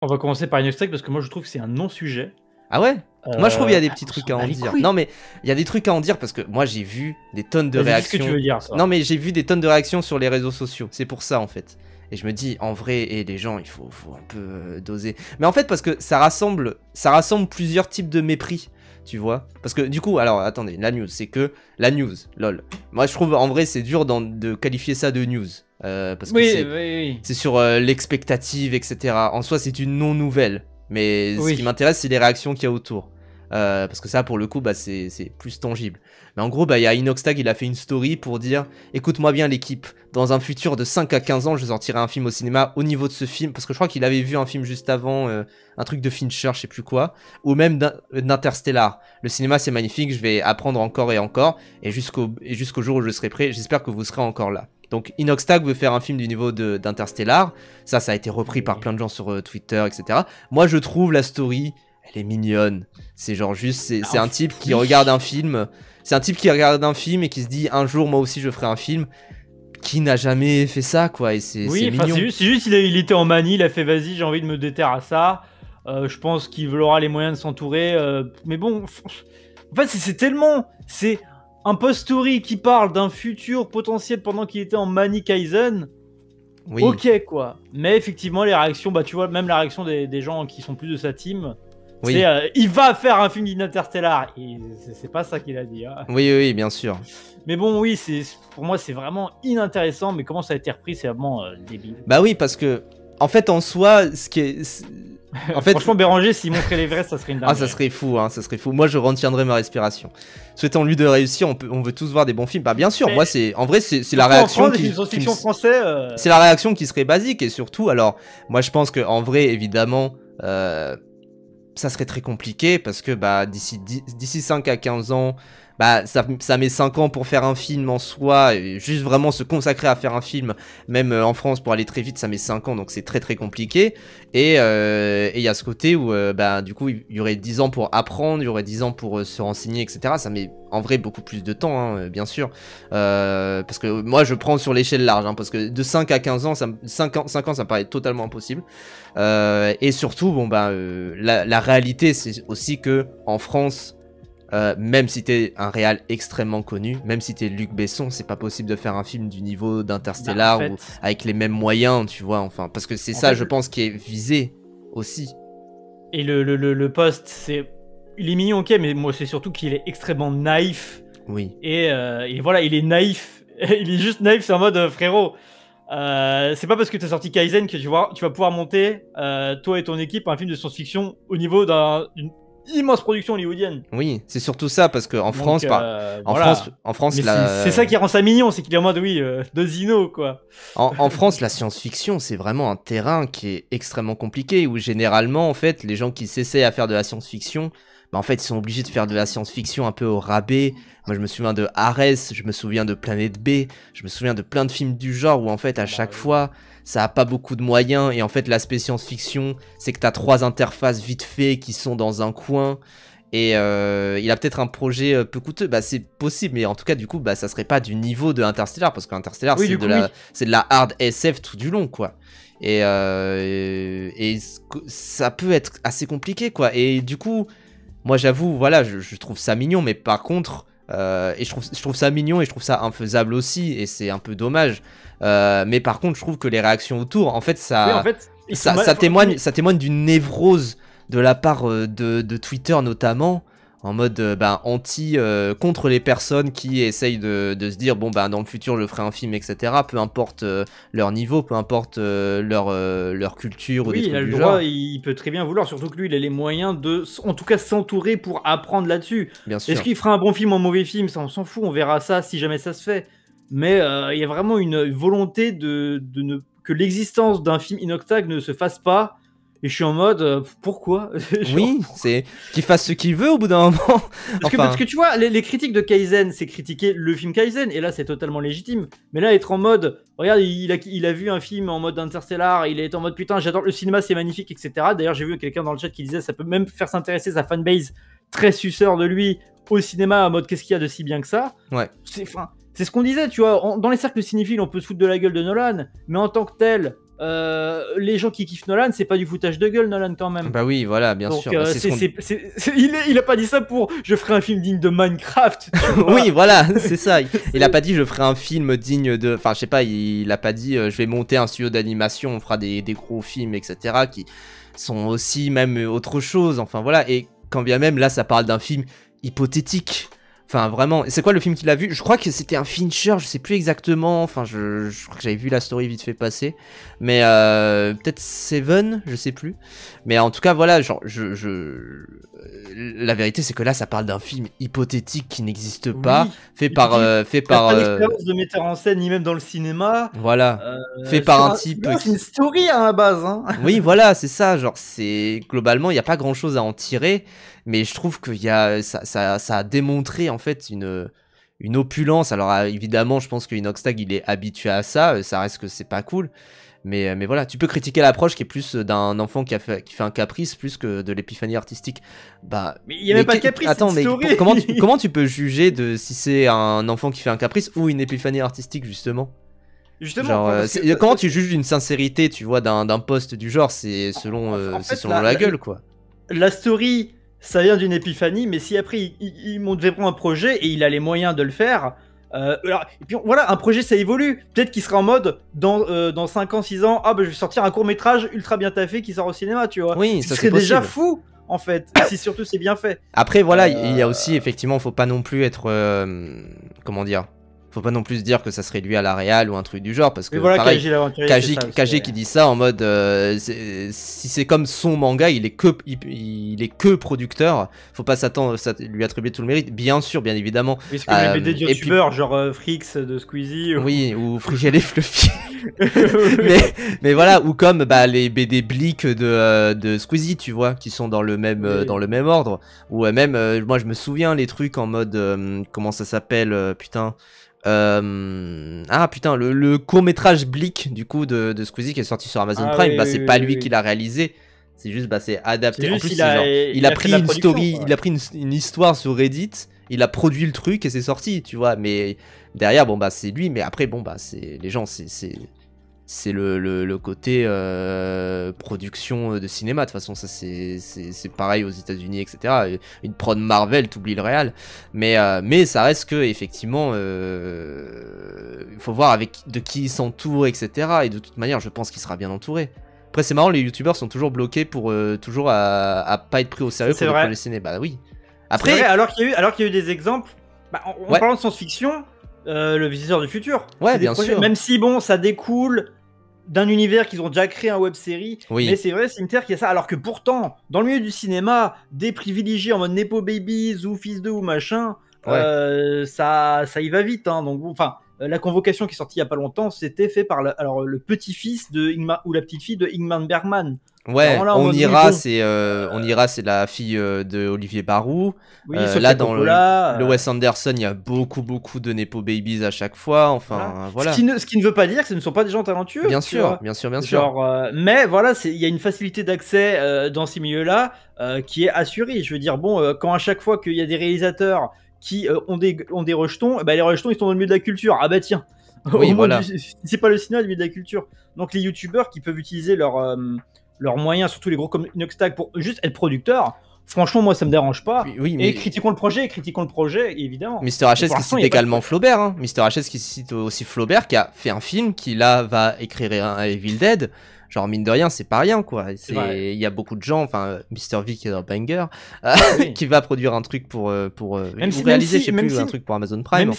On va commencer par Inoxtag parce que moi je trouve que c'est un non-sujet. Ah ouais? Moi je trouve il y a des petits On trucs s'en à bat en les dire. couilles. Non mais il y a des trucs à en dire parce que moi j'ai vu des tonnes de Vas-y, dis ce que tu réactions. veux dire, ça. Non mais j'ai vu des tonnes de réactions sur les réseaux sociaux. C'est pour ça en fait. Et je me dis en vrai et les gens il faut un peu doser. Mais en fait parce que ça rassemble plusieurs types de mépris. Tu vois? Parce que du coup, alors attendez, la news, c'est que la news, lol. Moi je trouve en vrai c'est dur de qualifier ça de news. Parce que Oui. c'est sur l'expectative, etc. En soi, c'est une non-nouvelle. Mais ce qui Oui. m'intéresse, c'est les réactions qu'il y a autour. Parce que ça, pour le coup, bah, c'est plus tangible. Mais en gros, bah, il y a Inoxtag, il a fait une story pour dire « Écoute-moi bien l'équipe, dans un futur de 5 à 15 ans, je sortirai un film au cinéma au niveau de ce film. » Parce que je crois qu'il avait vu un film juste avant, un truc de Fincher, je sais plus quoi. Ou même d'Interstellar. Le cinéma, c'est magnifique, je vais apprendre encore et encore. Et jusqu'au jour où je serai prêt, j'espère que vous serez encore là. Donc Inoxtag veut faire un film du niveau d'Interstellar. Ça a été repris par plein de gens sur Twitter, etc. Moi, je trouve la story, elle est mignonne. C'est genre juste, c'est un type qui regarde un film. C'est un type qui regarde un film et qui se dit un jour, moi aussi, je ferai un film. Qui n'a jamais fait ça, quoi. Et c'est mignon. C'est juste il était en manie, il a fait vas-y, j'ai envie de me déterrer à ça. Je pense qu'il aura les moyens de s'entourer. Mais bon, en fait, c'est tellement. C'est un post-story qui parle d'un futur potentiel pendant qu'il était en manie Kaizen. Oui. Ok, quoi. Mais effectivement, les réactions, bah tu vois, même la réaction des gens qui sont plus de sa team. Oui. C'est il va faire un film d'Interstellar. C'est pas ça qu'il a dit. Hein. Oui, bien sûr. Mais bon, oui, pour moi, c'est vraiment inintéressant. Mais comment ça a été repris, c'est vraiment débile. Bah oui, parce que, en fait, en soi, ce qui est. En fait, franchement, Béranger, s'il montrait l'Everest, ça serait une dingue. Ah, ça serait fou, hein, ça serait fou. Moi, je retiendrai ma respiration. Souhaitons-lui de réussir, on veut tous voir des bons films. Bah, bien sûr, mais moi, en vrai, c'est la réaction c'est la réaction qui serait basique, et surtout, alors, moi, je pense qu'en vrai, évidemment, ça serait très compliqué, parce que, bah, d'ici 5 à 15 ans, bah, ça met 5 ans pour faire un film en soi, et juste vraiment se consacrer à faire un film, même en France pour aller très vite, ça met 5 ans, donc c'est très très compliqué. Et il y a ce côté où, bah, du coup, il y aurait 10 ans pour apprendre, il y aurait 10 ans pour se renseigner, etc. Ça met en vrai beaucoup plus de temps, hein, bien sûr. Parce que moi, je prends sur l'échelle large, hein, parce que de 5 à 15 ans, 5 ans, ça me paraît totalement impossible. Et surtout, bon, bah, la réalité, c'est aussi que en France, même si t'es un réal extrêmement connu, même si t'es Luc Besson, c'est pas possible de faire un film du niveau d'Interstellar ou avec les mêmes moyens, tu vois, enfin, parce que c'est ça, je pense, qui est visé aussi. Et le post, il est mignon, ok, mais moi, c'est surtout qu'il est extrêmement naïf. Oui. Et voilà, il est naïf. Il est juste naïf, c'est en mode, frérot, c'est pas parce que t'as sorti Kaizen que tu vas pouvoir monter, toi et ton équipe, un film de science-fiction au niveau d'une immense production hollywoodienne. Oui, c'est surtout ça, parce qu'en France, en France, c'est ça qui rend ça mignon, c'est qu'il est en mode, oui, de Zino, quoi. En France, la science-fiction, c'est vraiment un terrain qui est extrêmement compliqué, où généralement, en fait, les gens qui s'essaient à faire de la science-fiction, bah, en fait, ils sont obligés de faire de la science-fiction un peu au rabais. Moi, je me souviens de Ares, je me souviens de Planète B, je me souviens de plein de films du genre, où en fait, à chaque fois, ça a pas beaucoup de moyens, et en fait, l'aspect science-fiction, c'est que t'as 3 interfaces vite fait qui sont dans un coin, et il a peut-être un projet peu coûteux, bah c'est possible, mais en tout cas du coup bah ça serait pas du niveau de Interstellar, parce qu'Interstellar c'est de la hard SF tout du long, quoi. Et ça peut être assez compliqué, quoi. Et du coup, moi j'avoue, voilà, je trouve ça mignon, mais par contre, et je trouve ça mignon et je trouve ça infaisable aussi, et c'est un peu dommage. Mais par contre, je trouve que les réactions autour, en fait, ça témoigne d'une névrose de la part de Twitter notamment, en mode anti contre les personnes qui essayent de se dire bon bah dans le futur je ferai un film, etc. Peu importe leur niveau, peu importe leur culture, ou des trucs du genre. Oui, il peut très bien vouloir, surtout que lui il a les moyens de en tout cas s'entourer pour apprendre là-dessus. Bien sûr. Est-ce qu'il fera un bon film ou un mauvais film, ça on s'en fout, on verra ça si jamais ça se fait. Mais il y a vraiment une volonté que l'existence d'un film Inoxtag ne se fasse pas. Et je suis en mode, pourquoi? Oui, c'est qu'il fasse ce qu'il veut au bout d'un moment. Parce que tu vois, les critiques de Kaizen, c'est critiquer le film Kaizen, et là c'est totalement légitime. Mais là, être en mode, regarde, il a vu un film en mode Interstellar, il est en mode putain, j'adore le cinéma, c'est magnifique, etc. D'ailleurs, j'ai vu quelqu'un dans le chat qui disait, ça peut même faire s'intéresser sa fanbase très suceur de lui au cinéma, en mode qu'est-ce qu'il y a de si bien que ça. Ouais. C'est ce qu'on disait, tu vois, dans les cercles cinéphiles, on peut se foutre de la gueule de Nolan, mais en tant que tel, les gens qui kiffent Nolan, c'est pas du foutage de gueule, Nolan, quand même. Bah oui, voilà, bien sûr. Bah, il a pas dit ça pour je ferai un film digne de Minecraft. Oui, voilà, c'est ça. Il a pas dit je ferai un film digne de. Enfin, je sais pas, il a pas dit je vais monter un studio d'animation, on fera des gros films, etc. qui sont aussi même autre chose. Enfin, voilà. Et quand bien même, là, ça parle d'un film hypothétique. Enfin, vraiment, c'est quoi le film qu'il a vu? Je crois que c'était un Fincher, je sais plus exactement. Enfin, je crois que j'avais vu la story vite fait passer. Mais peut-être Seven, je sais plus. Mais en tout cas, voilà, genre, la vérité, c'est que là, ça parle d'un film hypothétique qui n'existe pas, fait par... pas d'expérience de metteur en scène, ni même dans le cinéma. Voilà, fait par un type... C'est une story à la base, hein. Oui, voilà, c'est ça, genre, c'est... Globalement, il n'y a pas grand-chose à en tirer. Mais je trouve que ça a démontré en fait une opulence. Alors évidemment, je pense que Inoxtag il est habitué à ça. Ça reste que c'est pas cool. Mais voilà, tu peux critiquer l'approche qui est plus d'un enfant qui fait un caprice plus que de l'épiphanie artistique. Bah, mais il n'y a même pas de caprice. Attends, mais comment tu peux juger de si c'est un enfant qui fait un caprice ou une épiphanie artistique justement? Genre, comment tu juges une sincérité, tu vois, d'un poste du genre? C'est selon, selon la gueule, quoi. La story, ça vient d'une épiphanie, mais si après il monte vraiment un projet et il a les moyens de le faire, et puis voilà, un projet ça évolue. Peut-être qu'il sera en mode dans 5 ans, 6 ans, ah bah je vais sortir un court-métrage ultra bien taffé qui sort au cinéma, tu vois. Oui, ça serait déjà fou en fait, si surtout c'est bien fait. Après voilà, il y a aussi effectivement, faut pas non plus être comment dire, faut pas non plus se dire que ça serait lui à la réal ou un truc du genre, parce que voilà, pareil, KG qui dit ça en mode si c'est comme son manga, il est que producteur, faut pas s'attendre lui attribuer tout le mérite, bien sûr, bien évidemment. Oui, parce que les BD youtubeurs genre Frix de Squeezie oui, ou Frigel et Fluffy. mais voilà, ou comme les BD Blick de Squeezie, tu vois, qui sont dans le même ordre, ou même moi je me souviens les trucs en mode comment ça s'appelle, putain. Ah putain, le court-métrage Blick du coup de Squeezie qui est sorti sur Amazon Prime, c'est pas lui qui l'a réalisé, c'est juste c'est adapté. En plus, il a pris une story, il a pris une histoire sur Reddit, il a produit le truc et c'est sorti, tu vois. Mais derrière, c'est lui, mais après, c'est les gens, c'est le côté production de cinéma. De toute façon, ça c'est pareil aux États-Unis, etc. Une prod Marvel, t'oublies le réal. Mais ça reste que effectivement, il faut voir de qui il s'entoure, etc. Et de toute manière, je pense qu'il sera bien entouré. Après, c'est marrant, les youtubeurs sont toujours bloqués pour toujours à pas être pris au sérieux pour des projets ciné. Bah oui. Après, vrai, alors qu'il y a eu des exemples. En parlant de science-fiction. Le Visiteur du futur. Ouais, bien sûr. Même si ça découle d'un univers qu'ils ont déjà créé en web-série. Oui. Mais c'est vrai, Cimetière qui a ça. Alors que pourtant, dans le milieu du cinéma, des privilégiés en mode Nepo Babies ou Fils de ou machin, ça y va vite. Hein. Donc, enfin, la convocation qui est sortie il y a pas longtemps, c'était fait par le petit-fils de ou la petite-fille de Ingmar Bergman. Ouais, On ira, c'est la fille de Olivier Barou. Oui, là, dans le Wes Anderson, il y a beaucoup de Nepo Babies à chaque fois. Enfin, voilà. Ce qui ne veut pas dire que ce ne sont pas des gens talentueux. Bien sûr. Mais voilà, il y a une facilité d'accès dans ces milieux-là qui est assurée. Je veux dire, quand à chaque fois qu'il y a des réalisateurs qui ont des rejetons, les rejetons, ils sont dans le milieu de la culture. Ah bah tiens, oui, voilà. C'est pas le cinéma, le milieu de la culture. Donc les youtubeurs qui peuvent utiliser leurs moyens, surtout les gros comme Inoxtag, pour juste être producteur, franchement, moi, ça me dérange pas. Oui, et critiquons le projet, évidemment. Mr. HS qui cite également Flaubert. Hein. Mr. HS qui cite aussi Flaubert, qui a fait un film qui, là, va écrire un Evil Dead. Genre, mine de rien, c'est pas rien, quoi. Il y a beaucoup de gens, enfin, Mr. V qui est dans Banger, qui va produire un truc pour réaliser, je sais plus, un truc pour Amazon Prime.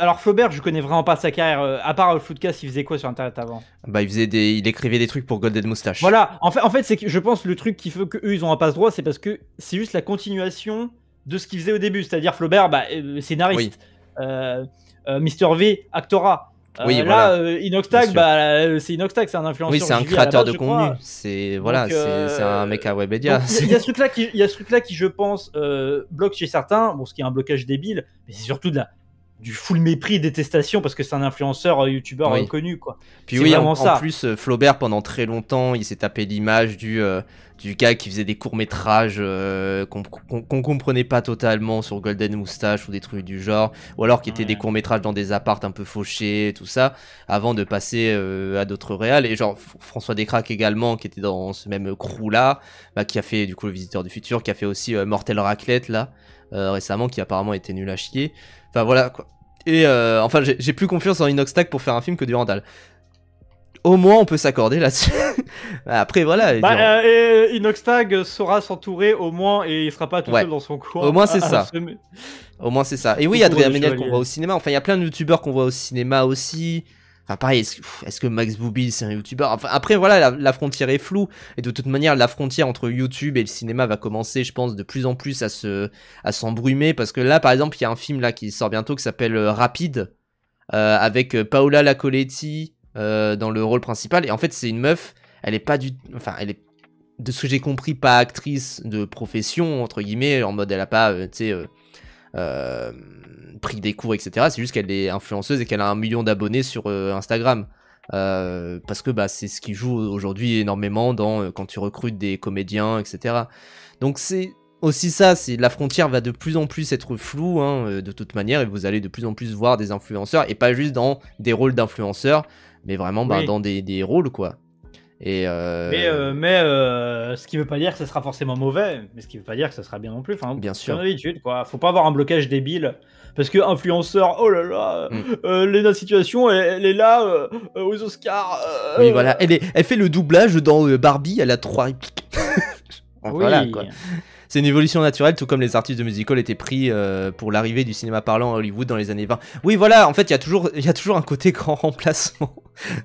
Alors, Flaubert, je connais vraiment pas sa carrière. À part le Floodcast, il faisait quoi sur Internet avant? Il écrivait des trucs pour Golden Moustache. Voilà, en fait c'est que je pense le truc qui fait qu'eux, ils ont un passe-droit, c'est parce que c'est juste la continuation de ce qu'ils faisaient au début. C'est-à-dire, Flaubert, scénariste. Mr. V, actorat. Inoxtag, c'est Inoxtag, c'est un influenceur. Oui, c'est un créateur de contenu. C'est un mec à Webedia. Il y a ce truc-là qui, je pense, bloque chez certains. Ce qui est un blocage débile, mais c'est surtout de du full mépris et détestation parce que c'est un influenceur youtubeur connu, quoi. Puis oui, en plus, Flaubert, pendant très longtemps, il s'est tapé l'image du gars qui faisait des courts-métrages qu'on comprenait pas totalement sur Golden Moustache ou des trucs du genre, ou alors qui étaient des courts-métrages dans des apparts un peu fauchés, tout ça, avant de passer à d'autres réals. Et genre François Descraques également, qui était dans ce même crew-là, qui a fait du coup Le Visiteur du Futur, qui a fait aussi Mortel Raclette, là, récemment, qui apparemment était nul à chier. Enfin voilà quoi. Et enfin j'ai plus confiance en Inoxtag pour faire un film que Durandal. Au moins on peut s'accorder là-dessus. Après voilà. Inoxtag saura s'entourer au moins et il sera pas tout seul dans son coin. Au moins c'est ça. Au moins c'est ça. Et oui, Adrien Méniel qu'on voit au cinéma. Enfin il y a plein de youtubeurs qu'on voit au cinéma aussi. Enfin pareil, est-ce que Max Boublil c'est un youtubeur? Enfin après voilà, la frontière est floue. Et de toute manière, la frontière entre YouTube et le cinéma va commencer, je pense, de plus en plus à s'embrumer. Parce que là, par exemple, il y a un film là qui sort bientôt qui s'appelle Rapide, avec Paola Lacoletti dans le rôle principal. Et en fait, c'est une meuf, elle est pas enfin, elle est, de ce que j'ai compris, pas actrice de profession, entre guillemets, en mode elle a pas, tu sais... pris des cours, etc. C'est juste qu'elle est influenceuse et qu'elle a 1 million d'abonnés sur Instagram. Parce que c'est ce qui joue aujourd'hui énormément quand tu recrutes des comédiens, etc. Donc c'est aussi ça, la frontière va de plus en plus être floue, de toute manière, et vous allez de plus en plus voir des influenceurs, et pas juste dans des rôles d'influenceurs, mais vraiment dans des rôles, quoi. Et ce qui veut pas dire que ce sera forcément mauvais, mais ce qui veut pas dire que ce sera bien non plus. Enfin, bien sûr. D'habitude, quoi. Faut pas avoir un blocage débile parce que influenceur, oh là là, Léna Situation, elle est là aux Oscars. Oui, voilà, elle fait le doublage dans Barbie, elle a 3 répliques. Voilà, quoi. C'est une évolution naturelle, tout comme les artistes de musical étaient pris pour l'arrivée du cinéma parlant à Hollywood dans les années 20. Oui, voilà, en fait, il y a toujours un côté grand remplacement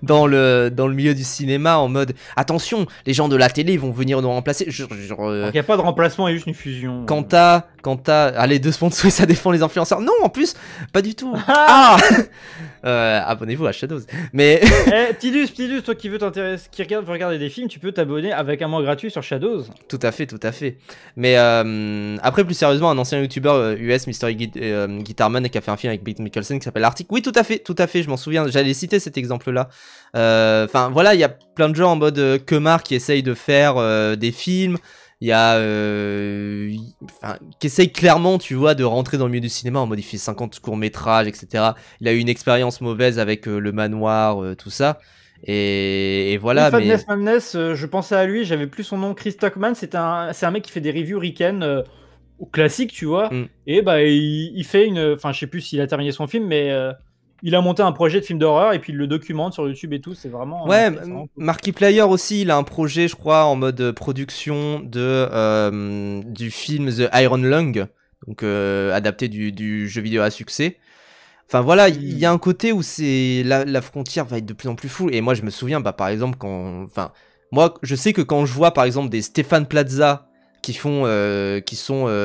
dans le milieu du cinéma, en mode attention, les gens de la télé vont venir nous remplacer. Il n'y a pas de remplacement, il y a juste une fusion. Quand t'as allez, 2 sponsors, ça défend les influenceurs. Non, en plus, pas du tout. Abonnez-vous à Shadows. Mais Tidus, toi qui veut regarder des films, tu peux t'abonner avec un mois gratuit sur Shadows. Tout à fait. Mais après, plus sérieusement, un ancien youtubeur US, Mystery Guitarman, qui a fait un film avec Pete Mickelson qui s'appelle Arctic. Oui, tout à fait, je m'en souviens. J'allais citer cet exemple-là. Enfin, voilà, il y a plein de gens en mode Kemar qui essayent de faire des films. Il y a qui essaye clairement, tu vois, de rentrer dans le milieu du cinéma en modifier 50 courts-métrages, etc. Il a eu une expérience mauvaise avec Le Manoir, tout ça. Et voilà. Oui, Madness, je pensais à lui, j'avais plus son nom. Chris Stockman, c'est un mec qui fait des reviews Riken classiques, tu vois. Et il fait enfin, je sais plus s'il a terminé son film, mais il a monté un projet de film d'horreur et puis il le documente sur YouTube et tout, c'est vraiment... Ouais, Markiplier aussi, il a un projet, je crois, en mode production du film The Iron Lung, donc adapté du jeu vidéo à succès. Enfin voilà, il y a un côté où la frontière va être de plus en plus floue. Et moi je me souviens, par exemple, moi je sais que quand je vois par exemple des Stéphane Plaza qui sont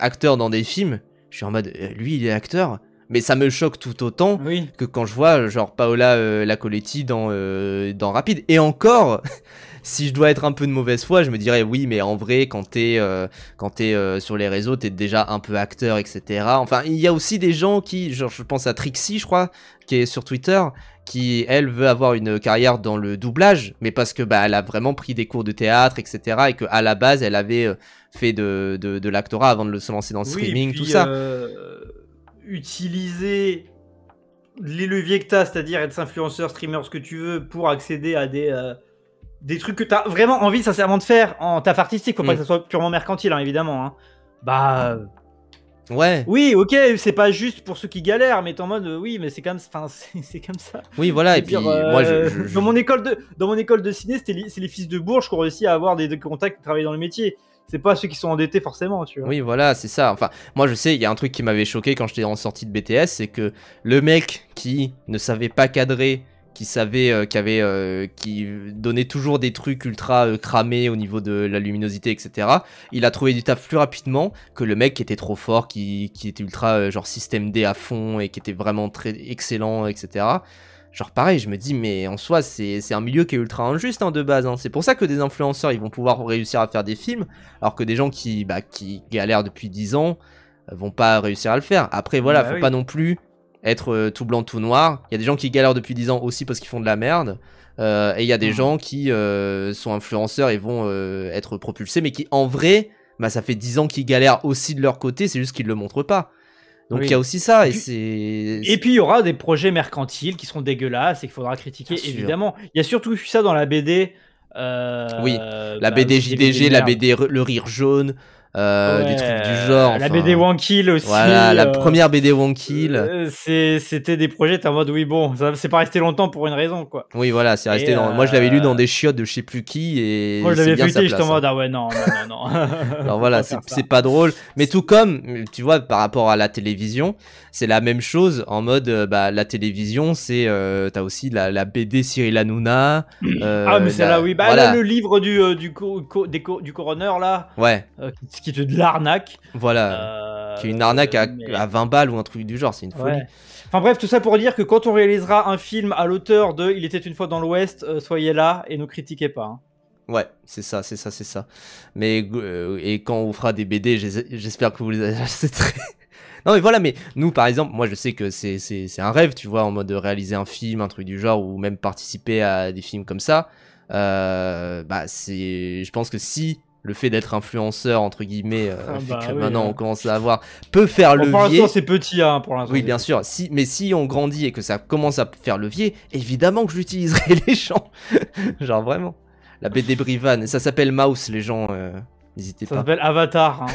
acteurs dans des films, je suis en mode, lui il est acteur. Mais ça me choque tout autant que quand je vois genre Paola Lacoletti dans Rapide. Et encore, si je dois être un peu de mauvaise foi, je me dirais oui, mais en vrai, quand t'es sur les réseaux, t'es déjà un peu acteur, etc. Enfin, il y a aussi des gens qui, genre je pense à Trixie, je crois, qui est sur Twitter, qui elle veut avoir une carrière dans le doublage, mais parce que elle a vraiment pris des cours de théâtre, etc. Et que à la base, elle avait fait de l'actorat avant de se lancer dans le streaming, tout ça. Utiliser les leviers que tu as, c'est-à-dire être influenceur, streamer, ce que tu veux, pour accéder à des trucs que tu as vraiment envie sincèrement de faire en taf artistique, faut pas que ça soit purement mercantile, évidemment. Ouais. Oui, ok, c'est pas juste pour ceux qui galèrent, mais t'es en mode oui, mais c'est comme ça. Oui, voilà. Et puis moi, dans mon école de ciné, c'est les fils de Bourges qui ont réussi à avoir des contacts qui travaillent dans le métier. C'est pas ceux qui sont endettés forcément, tu vois. Oui, voilà, c'est ça. Enfin, moi je sais, il y a un truc qui m'avait choqué quand j'étais en sortie de BTS, c'est que le mec qui ne savait pas cadrer, qui donnait toujours des trucs ultra cramés au niveau de la luminosité, etc. Il a trouvé du taf plus rapidement que le mec qui était trop fort, qui était ultra genre système D à fond et qui était vraiment très excellent, etc. Genre pareil, je me dis, mais en soi, c'est un milieu qui est ultra injuste de base. C'est pour ça que des influenceurs, ils vont pouvoir réussir à faire des films, alors que des gens qui galèrent depuis 10 ans vont pas réussir à le faire. Après, voilà, faut pas non plus être tout blanc, tout noir. Il y a des gens qui galèrent depuis 10 ans aussi parce qu'ils font de la merde. Et il y a des gens qui sont influenceurs et vont être propulsés, mais qui en vrai, bah, ça fait 10 ans qu'ils galèrent aussi de leur côté, c'est juste qu'ils le montrent pas. Donc il y a aussi ça, et puis il y aura des projets mercantiles qui seront dégueulasses et qu'il faudra critiquer, évidemment. Il y a surtout ça dans la BD. Oui, la BD JDG, la BD Le Rire Jaune, des trucs du genre. La BD Wankill aussi. Voilà, la première BD Wankill. C'était des projets, t'es en mode oui, bon, c'est pas resté longtemps pour une raison, quoi. Oui, voilà, c'est resté dans. Moi, je l'avais lu dans des chiottes de je sais plus qui. Et moi, je l'avais feuilleté, j'étais en mode ah ouais, non. Alors voilà, c'est pas drôle. Mais tout comme, tu vois, par rapport à la télévision, c'est la même chose en mode, bah, la télévision, c'est. T'as aussi la BD Cyril Hanouna. Ah, mais celle-là, oui. Bah, voilà. Là, le livre du coroner, là. Ouais. Qui est de l'arnaque. Voilà. Qui est une arnaque à 20 balles ou un truc du genre, c'est une folie. Ouais. Enfin bref, tout ça pour dire que quand on réalisera un film à l'auteur de Il était une fois dans l'Ouest, soyez là et ne critiquez pas. Hein. Ouais, c'est ça. Mais et quand on fera des BD, j'espère que vous les achèterez. Non mais voilà, mais nous par exemple, moi je sais que c'est un rêve, tu vois, en mode de réaliser un film, un truc du genre, ou même participer à des films comme ça. Bah je pense que si le fait d'être influenceur entre guillemets, maintenant on commence à avoir, peut faire levier. Pour l'instant c'est petit, hein, pour l'instant. Oui bien sûr, mais si on grandit et que ça commence à faire levier, évidemment que j'utiliserai les gens. Genre vraiment. La BD Brivan, ça s'appelle Mouse, les gens, n'hésitez pas. Ça s'appelle Avatar. Hein.